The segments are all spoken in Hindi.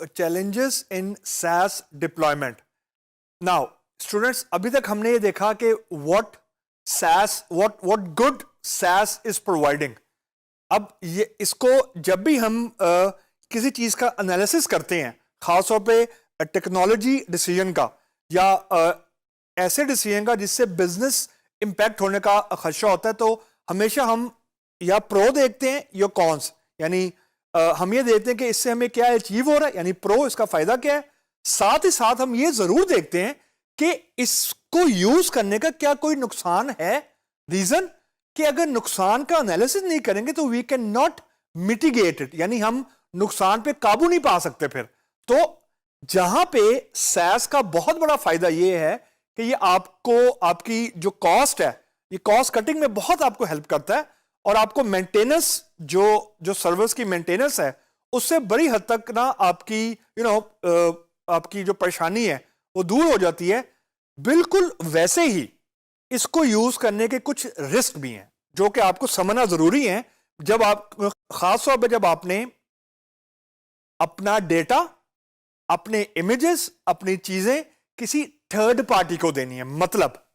challenges in SaaS deployment. Now, students, अभी तक हमने ये देखा कि what good SaaS is providing. अब ये इसको जब भी हम किसी चीज़ का एनालिसिस करते हैं, ख़ासतौर पे टेक्नोलॉजी डिसीजन का या ऐसे डिसीजन का जिससे बिजनेस इम्पैक्ट होने का खदशा होता है, तो हमेशा हम या प्रो देखते हैं या कॉन्स, यानी हम ये देखते हैं कि इससे हमें क्या अचीव हो रहा है, यानी प्रो इसका फायदा क्या है। साथ ही साथ हम ये जरूर देखते हैं कि इसको यूज करने का क्या कोई नुकसान है। रीजन कि अगर नुकसान का एनालिसिस नहीं करेंगे तो we can not mitigate it, यानी हम नुकसान पे काबू नहीं पा सकते। फिर तो जहां पे सैस का बहुत बड़ा फायदा ये है कि ये आपको आपकी जो कॉस्ट है, ये कॉस्ट कटिंग में बहुत आपको हेल्प करता है और आपको मेंटेनेंस जो सर्विस की मेंटेनेंस है उससे बड़ी हद तक ना आपकी आपकी जो परेशानी है वो दूर हो जाती है। बिल्कुल वैसे ही इसको यूज करने के कुछ रिस्क भी हैं जो कि आपको समझना जरूरी है। जब आप खास तौर पर जब आपने अपना डेटा, अपने इमेजेस, अपनी चीजें किसी थर्ड पार्टी को देनी है, मतलब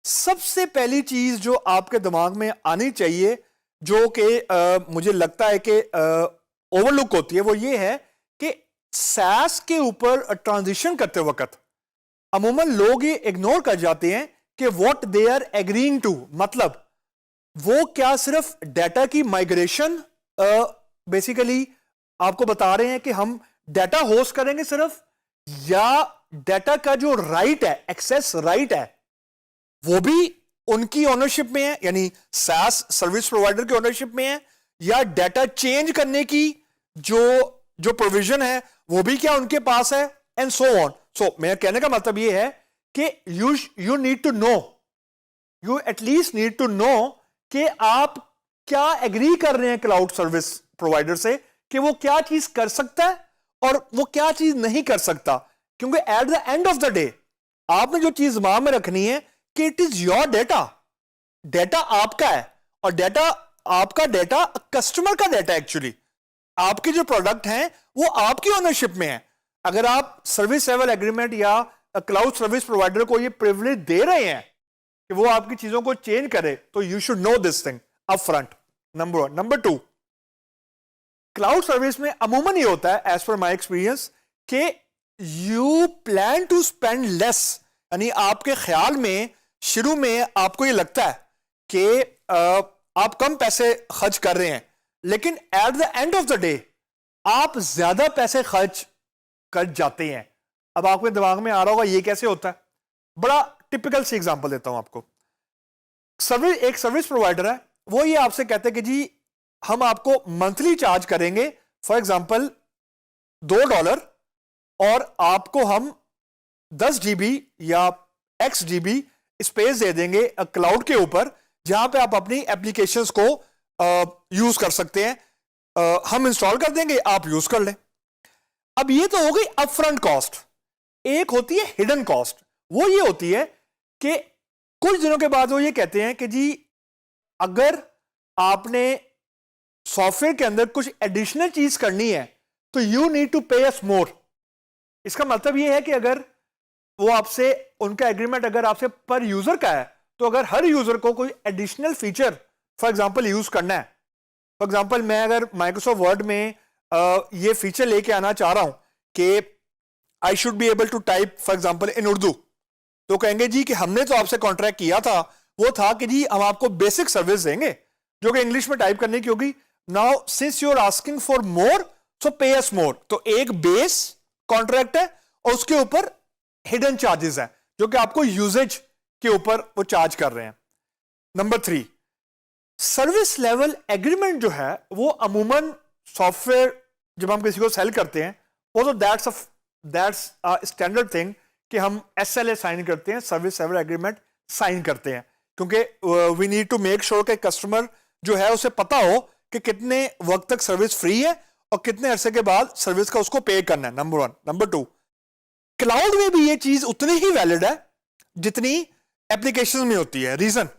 सबसे पहली चीज जो आपके दिमाग में आनी चाहिए, जो कि मुझे लगता है कि ओवरलुक होती है, वो ये है कि सैस के ऊपर ट्रांजिशन करते वक्त अमूमन लोग ये इग्नोर कर जाते हैं कि what they are agreeing to, मतलब वो क्या सिर्फ डेटा की माइग्रेशन बेसिकली आपको बता रहे हैं कि हम डेटा होस्ट करेंगे सिर्फ, या डेटा का जो राइट है, एक्सेस राइट है, वो भी उनकी ओनरशिप में है, यानी SaaS सर्विस प्रोवाइडर की ओनरशिप में है, या डेटा चेंज करने की जो प्रोविजन है वो भी क्या उनके पास है, एंड सो ऑन। सो मेरा कहने का मतलब ये है कि you need to know, you at least need to know कि आप क्या एग्री कर रहे हैं क्लाउड सर्विस प्रोवाइडर से कि वो क्या चीज कर सकता है और वो क्या चीज नहीं कर सकता। क्योंकि at the end of the day आपने जो चीज दिमाग में रखनी है कि it is your data, data आपका है और डेटा आपका डेटा कस्टमर का डेटा, एक्चुअली आपके जो प्रोडक्ट हैं वो आपकी ओनरशिप में है। अगर आप सर्विस लेवल एग्रीमेंट या क्लाउड सर्विस प्रोवाइडर को ये प्रिविलेज दे रहे हैं कि वो आपकी चीजों को चेंज करे, तो you should know this thing up front, number one. Number two, cloud service में अमूमन ये होता है एज पर माई एक्सपीरियंस कि you plan to spend less, यानी आपके ख्याल में शुरू में आपको ये लगता है कि आप कम पैसे खर्च कर रहे हैं, लेकिन at the end of the day आप ज्यादा पैसे खर्च कर जाते हैं। अब आपके दिमाग में आ रहा होगा ये कैसे होता है। बड़ा टिपिकल सी एग्जांपल देता हूं आपको। एक सर्विस प्रोवाइडर है, वो ये आपसे कहते हैं कि जी हम आपको मंथली चार्ज करेंगे फॉर एग्जांपल $2 और आपको हम 10 GB या X GB स्पेस दे देंगे क्लाउड के ऊपर, जहां पे आप अपनी एप्लीकेशंस को यूज कर सकते हैं। हम इंस्टॉल कर देंगे, आप यूज कर लें। अब ये तो हो गई अपफ्रंट कॉस्ट। एक होती है हिडन कॉस्ट, वो ये होती है कि कुछ दिनों के बाद वो ये कहते हैं कि जी अगर आपने सॉफ्टवेयर के अंदर कुछ एडिशनल चीज करनी है तो यू नीड टू पे अस मोर। इसका मतलब ये है कि अगर वो आपसे, उनका एग्रीमेंट अगर आपसे पर यूजर का है, तो अगर हर यूजर को कोई additional feature for example use करना है, फॉर एग्जांपल मैं अगर माइक्रोसॉफ्ट वर्ड में ये फीचर लेके आना चाह रहा हूं कि I should be able to type for example in Urdu, तो कहेंगे जी कि हमने तो आपसे कॉन्ट्रैक्ट किया था, वो था कि जी हम आपको बेसिक सर्विस देंगे जो कि इंग्लिश में टाइप करने की होगी। Now since you are asking for more so pay us मोर। तो एक बेस कॉन्ट्रैक्ट है और उसके ऊपर हिडन चार्जेस हैं जो कि आपको यूजेज के ऊपर वो चार्ज कर रहे हैं। नंबर 3, सर्विस लेवल एग्रीमेंट जो है वो अमूमन सॉफ्टवेयर जब हम किसी को सेल करते हैं, वो तो दैट्स स्टैंडर्ड थिंग कि हम SLA साइन करते हैं, सर्विस लेवल एग्रीमेंट साइन करते हैं, क्योंकि we need to make sure कि कस्टमर जो है उसे पता हो कि कितने वक्त तक सर्विस फ्री है और कितने अरसे के बाद सर्विस का उसको पे करना है, नंबर 1। नंबर 2, क्लाउड में भी ये चीज उतनी ही वैलिड है जितनी एप्लीकेशन में होती है। रीजन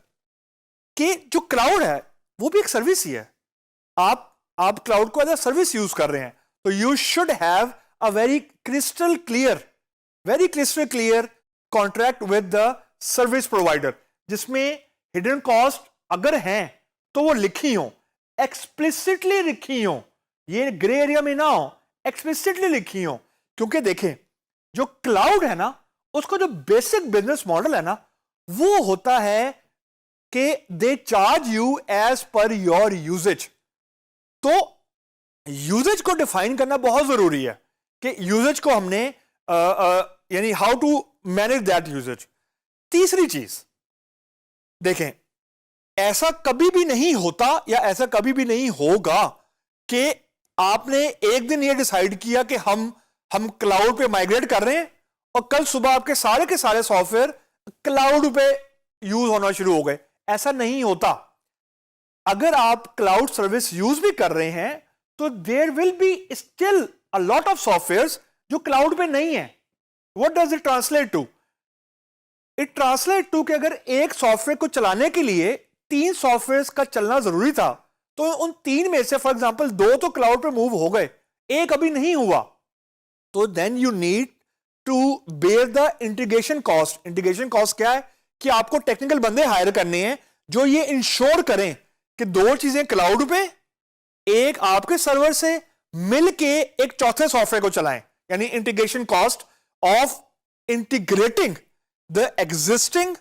कि जो क्लाउड है वो भी एक सर्विस ही है। आप क्लाउड को एज अ सर्विस यूज कर रहे हैं, तो you should have a very crystal clear contract with the service provider, जिसमें hidden cost अगर हैं तो वो लिखी हो, explicitly लिखी हो, ये ग्रे एरिया में ना हो, explicitly लिखी हो। क्योंकि देखें जो क्लाउड है ना, उसका जो बेसिक बिजनेस मॉडल है ना, वो होता है कि they charge you as per your usage. तो यूजेज को डिफाइन करना बहुत जरूरी है कि यूजेज को हमने यानी how to manage that usage. तीसरी चीज देखें, ऐसा कभी भी नहीं होता या ऐसा कभी भी नहीं होगा कि आपने एक दिन ये डिसाइड किया कि हम क्लाउड पे माइग्रेट कर रहे हैं और कल सुबह आपके सारे के सारे सॉफ्टवेयर क्लाउड पे यूज होना शुरू हो गए। ऐसा नहीं होता। अगर आप क्लाउड सर्विस यूज भी कर रहे हैं तो there will be still a lot of softwares जो क्लाउड पे नहीं है। What does it translate to? It translate to कि अगर एक सॉफ्टवेयर को चलाने के लिए 3 सॉफ्टवेयर का चलना जरूरी था, तो उन 3 में से फॉर एग्जांपल 2 तो क्लाउड पे मूव हो गए, एक अभी नहीं हुआ, तो then you need to bear the integration cost. Integration cost क्या है कि आपको टेक्निकल बंदे हायर करने हैं जो ये इंश्योर करें कि 2 चीजें क्लाउड पे, एक आपके सर्वर से मिलके एक चौथे सॉफ्टवेयर को चलाएं। यानी integration cost of integrating the existing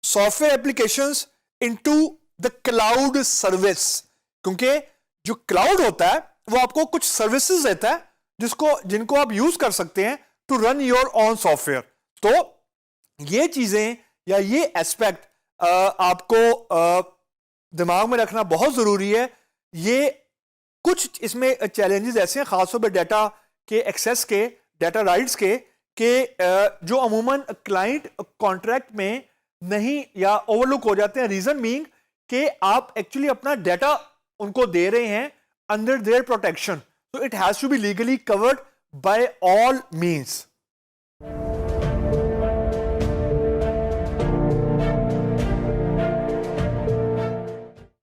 software applications into the cloud service. क्योंकि जो क्लाउड होता है वो आपको कुछ सर्विसेज देता है जिनको आप यूज कर सकते हैं to run your own software. तो ये चीजें या ये एस्पेक्ट आपको दिमाग में रखना बहुत जरूरी है। ये कुछ इसमें चैलेंजेस ऐसे हैं, खासतौर पर डाटा के एक्सेस के, डाटा राइट्स के जो अमूमन क्लाइंट कॉन्ट्रैक्ट में नहीं या ओवरलुक हो जाते हैं। रीजन बीइंग कि आप एक्चुअली अपना डाटा उनको दे रहे हैं under their protection, so it has to be legally covered by all means.